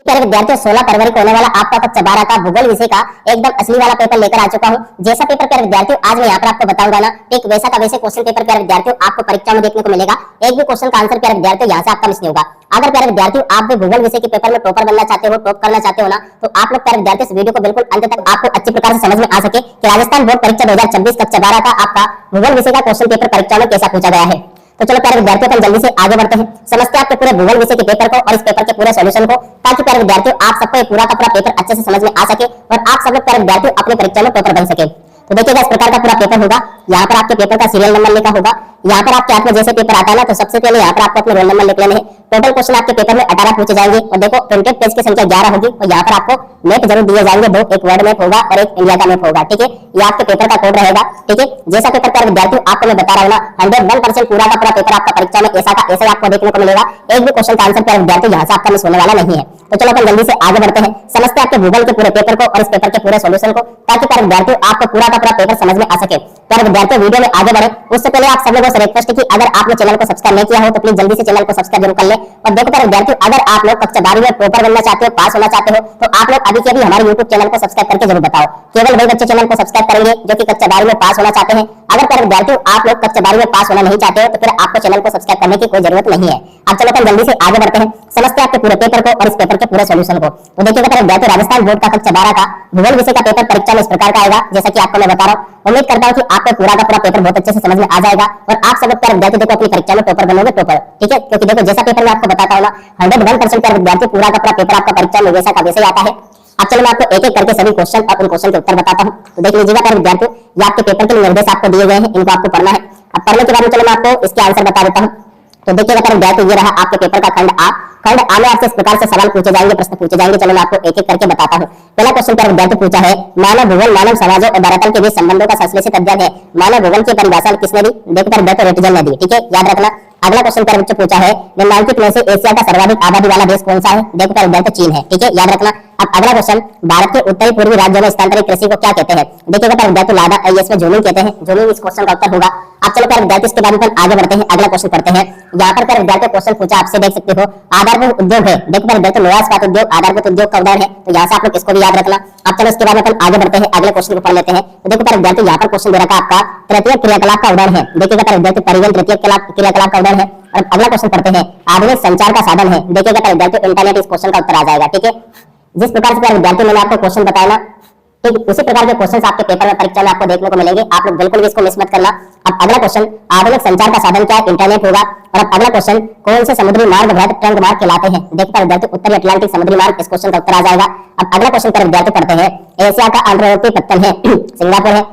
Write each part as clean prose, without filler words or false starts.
प्यारे विद्यार्थियों 16 फरवरी को होने वाला आपका कक्षा 12 का भूगोल विषय का एकदम असली वाला पेपर लेकर आ चुका हूँ। जैसा पेपर प्यारे विद्यार्थियों आज मैं यहाँ पर आपको बताऊंगा ना, एक वैसा का वैसे क्वेश्चन पेपर प्यारे विद्यार्थियों आपको परीक्षा में देखने को मिलेगा। एक भी क्वेश्चन का आंसर प्यारे विद्यार्थियों यहाँ से आपका मिस नहीं होगा। अगर प्यारे विद्यार्थियों आप भी भूगोल विषय के पेपर में टॉपर बनना चाहते हो, टॉप करना चाहते हो ना, तो आप लोग प्यारे विद्यार्थियों इस वीडियो को बिल्कुल अंत तक आपको अच्छी प्रकार से समझ में आ सके कि राजस्थान बोर्ड परीक्षा 2026 कक्षा 12 का आपका भूगोल विषय का क्वेश्चन पेपर परीक्षा में कैसा पूछा गया है। तो चलो प्यारे विद्यार्थियों अपन जल्दी से आगे बढ़ते हैं, समझते हैं आपके पूरे भूगोल विषय के पेपर को और इस पेपर के पूरे सॉल्यूशन को, ताकि प्यारे विद्यार्थियों आप सबको पूरा का पूरा पेपर अच्छे से समझ में आ सके और आप सब लोग प्यारे विद्यार्थियों अपनी परीक्षा में टॉपर बन सके। तो देखिएगा इस प्रकार का पूरा पेपर होगा। यहाँ पर आपके पेपर का सीरियल नंबर लिखा होगा। यहाँ पर आपके हाथ में जैसे पेपर आता है ना, तो सबसे पहले यहाँ पर आपको अपने रोल नंबर लिख लेने हैं। टोटल क्वेश्चन आपके पेपर में 18 पूछे जाएंगे और देखो प्रिंटेड पेज की संख्या 11 होगी और यहाँ पर आपको मैप जरूर दिए जाएंगे, दो, एक वर्ल्ड मैप होगा और एक इंडिया का मैप होगा। ठीक है, ये आपके पेपर का कोड रहेगा। ठीक है, जैसा पेपर प्यारे विद्यार्थियों आपको मैं बता रहा हूँ ना, 101% पूरा का पूरा पेपर आपका परीक्षा में ऐसा का ऐसा ही आपको देखने को मिलेगा। एक भी क्वेश्चन का आंसर प्यारे विद्यार्थियों यहाँ से आपका मिस होने वाला नहीं है। तो चलो अपन जल्दी से आगे बढ़ते हैं, समझते हैं आपके भूगोल के पूरे पेपर को और इस पेपर के पूरे सॉल्यूशन को, ताकि प्यारे विद्यार्थियों आपको पूरा का पूरा पेपर समझ में आ सके। प्यारे विद्यार्थियों वीडियो में आगे बढ़े उससे पहले आप सब लोगों से रिक्वेस्ट है कि अगर आपने चैनल को सब्सक्राइब नहीं किया हो तो प्लीज जल्दी से चैनल को सब्सक्राइब जरूर कर ले। और देखो प्यारे विद्यार्थियों अगर आप लोग कक्षा 12 में टॉपर बनना चाहते हो, पास होना चाहते हो, तो आप लोग अभी के अभी हमारे YouTube चैनल को सब्सक्राइब करके जरूर बताओ। केवल वही बच्चे चैनल को सब्सक्राइब करेंगे जो कि कक्षा 12 में पास होना चाहते हैं। अगर प्यारे विद्यार्थियों आप लोग कक्षा 12 में पास होना नहीं चाहते हो तो फिर आपको चैनल को सब्सक्राइब करने की कोई जरूरत नहीं है। अब चलो अपन जल्दी से आगे बढ़ते हैं, समझते हैं आपके पूरे पेपर को और इस पेपर के पूरे सॉल्यूशन को। तो देखिएगा प्यारे विद्यार्थियों राजस्थान बोर्ड का कक्षा 12 का भूगोल विषय का पेपर परीक्षा में इस प्रकार का आएगा, जैसा कि आपको मैं बता रहा हूँ। उम्मीद करता हूँ कि आपको पूरा का पूरा पेपर बहुत अच्छे से समझ में आ जाएगा और आप सब प्यारे विद्यार्थी देखो अपनी परीक्षा में टॉपर बनोगे, टॉपर। ठीक है, क्योंकि देखो जैसा पेपर मैं आपको बताता हूँ ना, 101% प्यारे विद्यार्थी पूरा का पूरा पेपर आपका परीक्षा में वैसा का वैसे आता है। अब चलो मैं आपको एक एक करके सभी क्वेश्चन और उन क्वेश्चन के उत्तर बताता हूँ। तो देख लीजिएगा प्यारे विद्यार्थियों, ये आपके पेपर के निर्देश आपको दिए गए हैं, इनको आपको पढ़ना है। अब पढ़ने के बाद में चलो मैं आपको इसके आंसर बता देता हूँ। तो देखिएगा प्यारे विद्यार्थियों, ये रहा आपके पेपर का खंड आ। खंड आ में आपसे इस प्रकार से सवाल पूछे जाएंगे, प्रश्न पूछे जाएंगे। चलो मैं आपको एक एक करके बताता हूँ। पहला क्वेश्चन प्यारे विद्यार्थी पूछा है, मानव भूगोल मानव समाजों और धरातल के बीच संबंधों का संश्लेषित अध्ययन है। मानव भूगोल की परिभाषा किसने दी? देखो प्यारे विद्यार्थी रेटजन ने दी। ठीक है, याद रखना। अगला क्वेश्चन प्यारे बच्चों पूछा है, निम्नलिखित में से एशिया का सर्वाधिक आबादी वाला देश कौन सा है? देखो प्यारे विद्यार्थी चीन है। ठीक है, याद रखना। अब अगला क्वेश्चन, भारत के उत्तरी पूर्वी राज्यों में स्थानांतरित कृषि को क्या कहते हैं? देखिएगा प्यारे विद्यार्थी लादा इसमें जूमिंग कहते हैं। जूमिंग इस क्वेश्चन का उत्तर होगा। अब चलो प्यारे विद्यार्थी इसके बाद में आगे बढ़ते हैं, अगला क्वेश्चन पढ़ते हैं। यहाँ पर प्यारे विद्यार्थी क्वेश्चन पूछा आपसे, देख सकते हो आधारभूत उद्योग है। देखो प्यारे विद्यार्थी लोहा इस्पात उद्योग आधारभूत उद्योग का उदाहरण है, तो यहाँ से आप लोग इसको भी याद रखना। अब चलो इसके बाद में अपन आगे बढ़ते हैं, अगले क्वेश्चन को पढ़ लेते हैं। तो देखो प्यारे विद्यार्थी यहाँ पर क्वेश्चन दे रखा है आपका तृतीय क्रियाकलाप का उदाहरण है। देखिएगा प्यारे विद्यार्थी परिवहन तृतीय क्रियाकलाप का उदाहरण है। और अगला क्वेश्चन पढ़ते हैं, आधुनिक संचार का साधन है। देखिएगा प्यारे विद्यार्थी इंटरनेट इस क्वेश्चन का उत्तर आ जाएगा। ठीक है, जिस प्रकार से प्यारे विद्यार्थी मैंने आपको क्वेश्चन बताया ना, ठीक उसी प्रकार के क्वेश्चंस आपके पेपर में परीक्षा में आपको देखने को मिलेंगे। आप लोग बिल्कुल भी इसको मिस मत करना। अब अगला क्वेश्चन, आधुनिक संचार का साधन क्या है? इंटरनेट होगा। और अब अगला क्वेश्चन, कौन से समुद्री मार्ग बृहद ट्रंक मार्ग कहलाते हैं? देखिए विद्यार्थी उत्तरी अटलांटिक समुद्री मार्ग इस क्वेश्चन का उत्तर आ जाएगा। अब अगला क्वेश्चन पर विद्यार्थी पढ़ते हैं, एशिया का अंतर्राष्ट्रीय पत्तन है सिंगापुर है।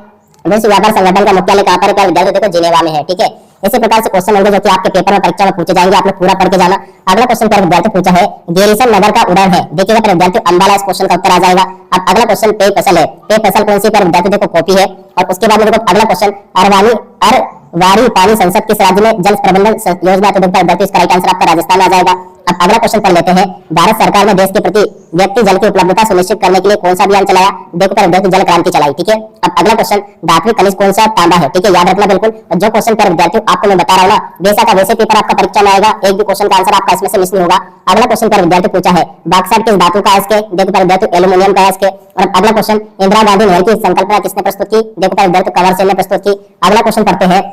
विश्व व्यापार संगठन का मुख्यालय कहाँ पर है? विद्यार्थी देखो जिनेवा में है। ठीक है, इसी प्रकार से क्वेश्चन होंगे जो कि आपके पेपर में परीक्षा में पूछे जाएंगे, आप लोग पूरा पढ़ के जाना। अगला क्वेश्चन पर विद्यार्थी पूछा है, गैरीसन नगर का उदाहरण है। देखिएगा पर विद्यार्थी अंबाला इस क्वेश्चन का उत्तर आ जाएगा। अब अगला क्वेश्चन पे फसल है। पे फसल कौन सी? पर विद्यार्थी देखो कॉपी है। और उसके बाद में देखो अगला क्वेश्चन, अरवारी पानी संसद किस राज्य में जल प्रबंधन योजना? तो देखो विद्यार्थी इसका राइट आंसर आपका राजस्थान आ जाएगा। अब अगला क्वेश्चन पढ़ लेते हैं, भारत सरकार ने देश के प्रति व्यक्ति जल की उपलब्धता सुनिश्चित करने के लिए कौन सा अभियान चलाया? देखो पर विद्यार्थी जल क्रांति चलाई। ठीक है, अब अगला क्वेश्चन, धात्विक खनिज कौन सा? तांबा है। ठीक है, याद रखना बिल्कुल। जो क्वेश्चन पर विद्यार्थियों आपको मैं बता रहा हूँ ना, वैसा का वैसे पेपर आपका परीक्षा में आएगा, एक भी क्वेश्चन का आंसर आपका इसमें से मिस नहीं होगा। अगला क्वेश्चन पर विद्यार्थी पूछा है, बॉक्साइट किस धातु का है? इसके देखो पर विद्यार्थी एल्यूमिनियम का है इसके। और अगला क्वेश्चन, इंदिरा गांधी नहर की संकल्पना किसने प्रस्तुत की? देखो पर विद्यार्थी कंवर सिंह ने प्रस्तुत की। अगला क्वेश्चन पढ़ते हैं,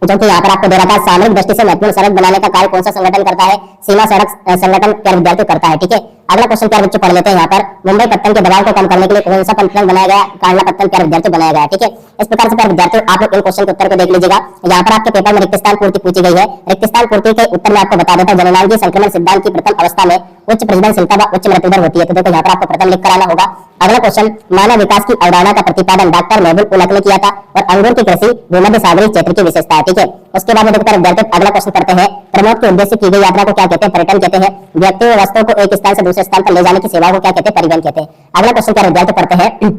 जो कि यहाँ पर आपको दे रखा है, सामरिक दृष्टि से महत्वपूर्ण सड़क बनाने का कार्य कौन सा संगठन करता है? सीमा सड़क संगठन प्यारे विद्यार्थी करता है। ठीक है, अगला क्वेश्चन प्यारे बच्चों पढ़ लेते हैं। यहाँ पर मुंबई पत्तन के दबाव को कम करने के लिए कौन सा पत्तन बनाया गया? कांडला पत्तन प्यारे विद्यार्थी बनाया गया। ठीक है, इस प्रकार से प्यारे विद्यार्थियों आप लोग इन क्वेश्चन के उत्तर को देख लीजिएगा। यहाँ पर आपके पेपर में रिक्त स्थान पूर्ति पूछी गई है। रिक्त स्थान पूर्ति के उत्तर में आपको बता देता हूँ, जननांगीय संक्रमण सिद्धांत की प्रथम अवस्था में उच्च प्रजननशीलता व उच्च मृत्यु दर होती है। तो देखो यहाँ पर आपको प्रथम लिख कराना होगा। अगला क्वेश्चन, मानव विकास की अवधारणा का प्रतिपादन डॉक्टर मेहुल उलक ने किया था। और अंगूर की कृषि भूमध्य सागरीय क्षेत्र की विशेषता है। ठीक है, उसके बाद देखते हैं विद्यार्थी अगला क्वेश्चन करते हैं, प्रमोद के उद्देश्य की गई यात्रा को क्या कहते हैं? पर्यटन कहते हैं। व्यक्ति व वस्तुओं को एक स्थान से दूसरे स्थान पर ले जाने की सेवा को क्या कहते हैं? परिवहन कहते हैं। अगला क्वेश्चन क्या विद्यार्थी पढ़ते हैं,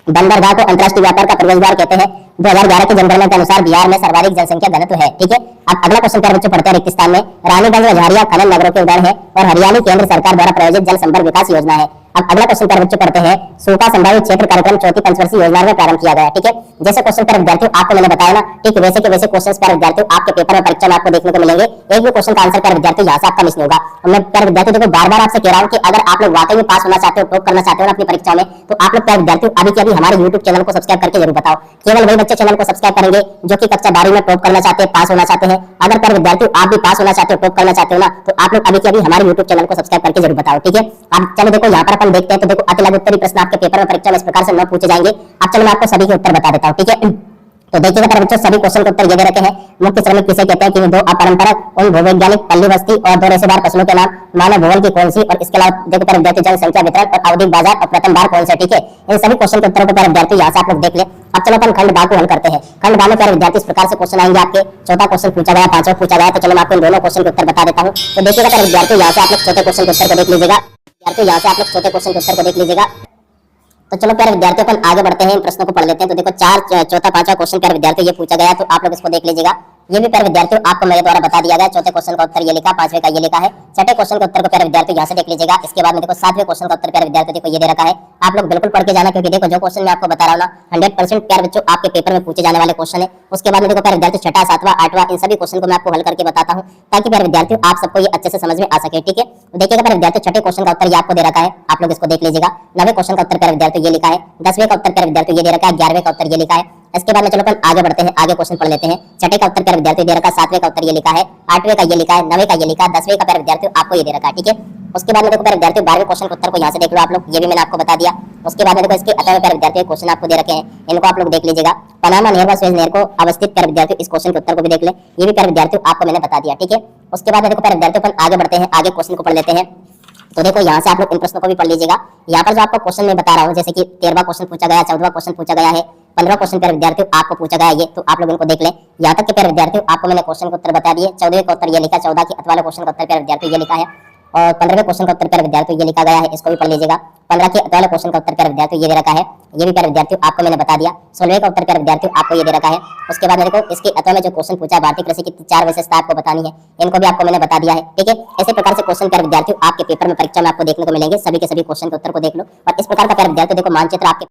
बंदरगाह को अंतरराष्ट्रीय व्यापार का प्रवेश द्वार कहते हैं। 2011 की जनगणना के अनुसार बिहार में सर्वाधिक जनसंख्या घनत्व है। ठीक है, अब अगला क्वेश्चन क्या बच्चों पढ़ते हैं, रिक्त स्थान में रानीगंज व झारिया खनन नगरों के उदाहरण है। और हरियाणा केंद्र सरकार द्वारा प्रायोजित जल संपर्क विकास योजना है। अब अगला क्वेश्चन पर बच्चों पढ़ते हैं। सूखा संभावित क्षेत्र कार्यक्रम चौथी पंचवर्षीय योजना में प्रारंभ किया गया है। ठीक है, जैसे क्वेश्चन पर विद्यार्थियों आपको मैंने बताया ना, ठीक वैसे के वैसे क्वेश्चंस पर विद्यार्थियों आपके पेपर में परीक्षा में आपको देखने को मिलेंगे। एक भी क्वेश्चन का आंसर पर विद्यार्थियों यहाँ से आपका मिस नहीं होगा। मैं प्यारे विद्यार्थियों देखो बार बार आपसे कह रहा हूँ कि अगर आप लोग वाकई में पास होना चाहते हो, टॉप करना चाहते हो ना अपनी परीक्षा में, तो आप लोग प्यारे विद्यार्थियों अभी के अभी हमारे यूट्यूब चैनल को सब्सक्राइब करके जरूर बताओ। केवल वही बच्चे चैनल को सब्सक्राइब करेंगे जो कि कक्षा 12 में टॉप करना चाहते हैं, पास होना चाहते हैं। अगर प्यारे विद्यार्थियों आप भी पास होना चाहते हो, टॉप करना चाहते हो ना, तो आप लोग अभी के अभी हमारे यूट्यूब चैनल को सब्सक्राइब करके जरूर बताओ। ठीक है, अब चलो देखो यहाँ पर अपन देखते हैं। तो देखो अति लघु उत्तरीय प्रश्न आपके पेपर में परीक्षा में इस प्रकार से न पूछे जाएंगे। अब चलो मैं आपको सभी के उत्तर बता देता हूँ। ठीक है, तो देखिएगा प्यारे बच्चों सभी क्वेश्चन के उत्तर ये दे रखे हैं। मुख्य श्रमिक किसे कहते हैं कि दो अपरंपरागत उन भूवैज्ञानिक पल्ली बस्ती और दो रेशेदार फसलों के नाम मानव भूगोल की कौन सी, और इसके अलावा देखो प्यारे विद्यार्थी जनसंख्या वितरण और आवधिक बाजार और प्रथम बार कौन सा। ठीक है, इन सभी क्वेश्चन के उत्तरों को प्यारे विद्यार्थी यहाँ से आप लोग देख ले। अब चलो अपन खंड बा को हल करते हैं। खंड बा में प्यारे विद्यार्थी इस प्रकार से क्वेश्चन आएंगे आपके। चौथा क्वेश्चन पूछा गया, पांचवा पूछा गया। तो चलो मैं आपको इन दोनों क्वेश्चन के उत्तर बता देता हूँ। तो देखिएगा प्यारे विद्यार्थी यहाँ से आप लोग चौथे क्वेश्चन के उत्तर को देख लीजिएगा। विद्यार्थी यहाँ से आप लोग चौथे क्वेश्चन के उत्तर को देख लीजिएगा। तो चलो प्यारे विद्यार्थियों अपन आगे बढ़ते हैं, इन प्रश्नों को पढ़ लेते हैं। तो देखो चौथा पांचवा क्वेश्चन प्यारे विद्यार्थियों ये पूछा गया, तो आप लोग इसको देख लीजिएगा। ये भी प्यारे विद्यार्थियों आपको मेरे द्वारा बता दिया गया। चौथे क्वेश्चन का उत्तर ये लिखा, पांचवे का ये लिखा है। छठे क्वेश्चन का उत्तर को प्यारे विद्यार्थियों यहाँ से देख लीजिएगा। इसके बाद में देखो सातवें क्वेश्चन का उत्तर प्यारे विद्यार्थियों देखो ये दे रखा है। आप लोग बिल्कुल पढ़ के जाना, क्योंकि देखो जो क्वेश्चन मैं आपको बता रहा हूँ ना 100% प्यारे बच्चों आपके पेपर में पूछे जाने वाले क्वेश्चन है। उसके बाद में देखो प्यारे विद्यार्थियों छठा, सातवां, आठवां इन सभी क्वेश्चन को मैं आपको हल करके बताता हूँ, ताकि प्यारे विद्यार्थियों आप सबको ये अच्छे से समझ में आ सके। ठीक है, देखिएगा प्यारे विद्यार्थियों छठे क्वेश्चन का उत्तर ये आपको दे रखा है। आप लोग इसको देख लीजिएगा। नवे क्वेश्चन का उत्तर प्यारे विद्यार्थियों ये लिखा है। 10वें का उत्तर प्यारे विद्यार्थियों ये दे रखा है। 11वें का उत्तर ये लिखा है। इसके बाद में चलो अपन आगे बढ़ते हैं, आगे क्वेश्चन पढ़ लेते हैं। छठे का उत्तर प्यारे विद्यार्थियों दे रखा है। 7वें का उत्तर ये लिखा है। 8वें का ये लिखा है। 9वें का ये लिखा है। 10वें का प्यारे विद्यार्थियों आपको ये दे रखा है। ठीक है, उसके बाद में देखो प्यारे विद्यार्थियों 12वें क्वेश्चन के उत्तर को यहाँ से देख लो आप लोग, ये भी मैंने आपको बता दिया। उसके बाद में देखो इसके 18वें प्यारे विद्यार्थियों क्वेश्चन आपको दे रखे हैं, इनको आप लोग देख लीजिएगा। पनामा नहर व सुएज नहर को अवस्थित प्यारे विद्यार्थियों इस क्वेश्चन के उत्तर को भी देख ले, ये भी प्यारे विद्यार्थियों आपको मैंने बता दिया। ठीक है, उसके बाद में देखो प्यारे विद्यार्थियों अपन आगे बढ़ते हैं, आगे क्वेश्चन को पढ़ लेते हैं। तो देखो यहाँ से आप लोग इन प्रश्नों को भी पढ़ लीजिएगा। यहाँ पर जो आपको क्वेश्चन मैं बता रहा हूँ, जैसे कि 13वां क्वेश्चन पूछा गया, 14वां क्वेश्चन पूछा गया है, 15वां क्वेश्चन प्यारे विद्यार्थियों आपको पूछा गया ये, तो आप लोग इनको देख ले। यहाँ तक के प्यारे विद्यार्थियों आपको मैंने क्वेश्चन के उत्तर बता दिए। 14वें का उत्तर ये लिखा, 14 के अथवा क्वेश्चन का उत्तर प्यारे विद्यार्थियों ये लिखा है, और 15वें क्वेश्चन का उत्तर प्यारे विद्यार्थियों ये लिखा गया है, इसको भी पढ़ लीजिएगा। 15 के अथवा क्वेश्चन का उत्तर प्यारे विद्यार्थियों ये दे रखा है, ये भी प्यारे विद्यार्थियों आपको मैंने बता दिया। 16वें का उत्तर प्यारे विद्यार्थियों आपको ये दे रखा है। उसके बाद में देखो इसके अथवा में जो क्वेश्चन पूछा है, भारतीय कृषि की 4 विशेषता आपको बतानी है, इनको भी आपको मैंने बता दिया है। ठीक है, इसी प्रकार से क्वेश्चन प्यारे विद्यार्थियों आपके पेपर में परीक्षा में आपको देखने को मिलेंगे। सभी के सभी क्वेश्चन के उत्तर को देख लो, और इस प्रकार का प्यारे विद्यार्थियों देखो मानचित्र आपके